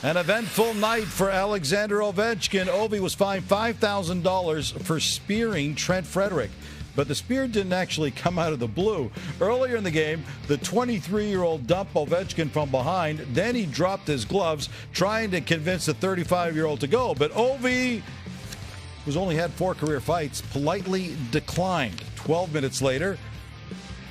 An eventful night for Alexander Ovechkin. Ovi was fined $5,000 for spearing Trent Frederic. But the spear didn't actually come out of the blue. Earlier in the game, the 23-year-old dumped Ovechkin from behind. Then he dropped his gloves, trying to convince the 35-year-old to go. But Ovi, who's only had 4 career fights, politely declined. 12 minutes later,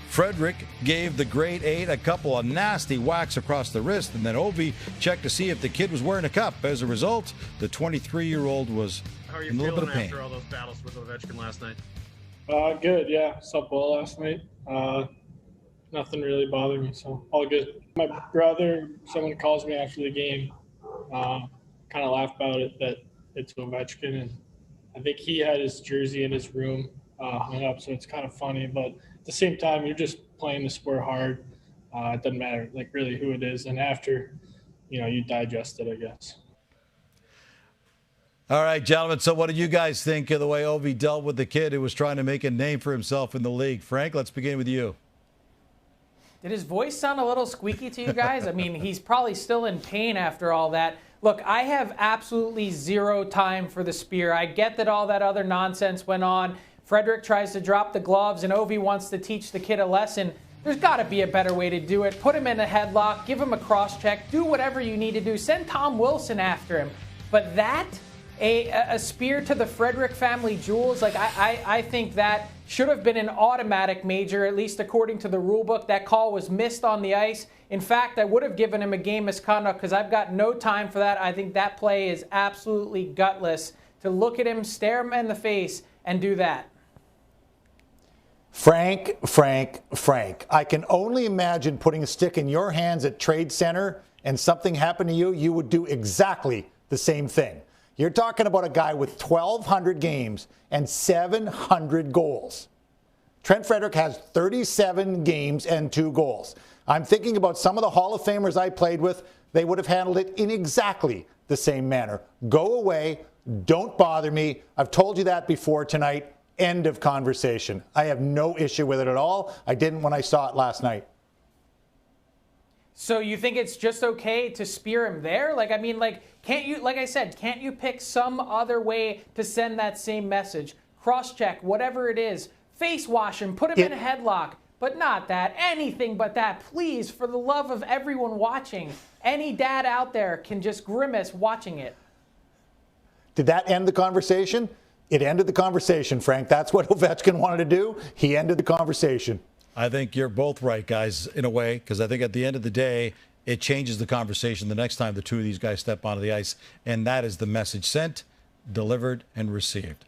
Frederic gave the grade 8 a couple of nasty whacks across the wrist, and then Ovi checked to see if the kid was wearing a cup. As a result, the 23-year-old was in a little bit of pain. After all those battles with Ovechkin last night? Good, yeah. Slept well last night. Nothing really bothered me, so all good. My brother, someone calls me after the game, kind of laughed about it that it's Ovechkin, and I think he had his jersey in his room hung up, so it's kind of funny, but at the same time, you're just playing the sport hard. It doesn't matter, like, really who it is, and after, you digest it, I guess. All right, gentlemen, so what do you guys think of the way Ovi dealt with the kid who was trying to make a name for himself in the league? Frank, let's begin with you. Did his voice sound a little squeaky to you guys? I mean, he's probably still in pain after all that. Look, I have absolutely zero time for the spear. I get that all that other nonsense went on. Frederic tries to drop the gloves, and Ovi wants to teach the kid a lesson. There's got to be a better way to do it. Put him in a headlock, give him a cross-check, do whatever you need to do. Send Tom Wilson after him. But that, a spear to the Frederic family jewels, like I think that should have been an automatic major, at least according to the rule book. That call was missed on the ice. In fact, I would have given him a game misconduct because I've got no time for that. I think that play is absolutely gutless, to look at him, stare him in the face, and do that. Frank, I can only imagine putting a stick in your hands at Trade Center and something happened to you, you would do exactly the same thing. You're talking about a guy with 1,200 games and 700 goals. Trent Frederic has 37 games and 2 goals. I'm thinking about some of the Hall of Famers I played with. They would have handled it in exactly the same manner. Go away. Don't bother me. I've told you that before tonight. End of conversation. I have no issue with it at all. I didn't when I saw it last night. So you think it's just okay to spear him there? Like, I mean, can't you, like I said, can't you pick some other way to send that same message? Cross-check, whatever it is. Face wash him, put him in a headlock. But not that. Anything but that. Please, for the love of everyone watching, any dad out there can just grimace watching it. Did that end the conversation? It ended the conversation, Frank. That's what Ovechkin wanted to do. He ended the conversation. I think you're both right, guys, in a way, because I think at the end of the day, it changes the conversation the next time the two of these guys step onto the ice, and that is the message sent, delivered, and received.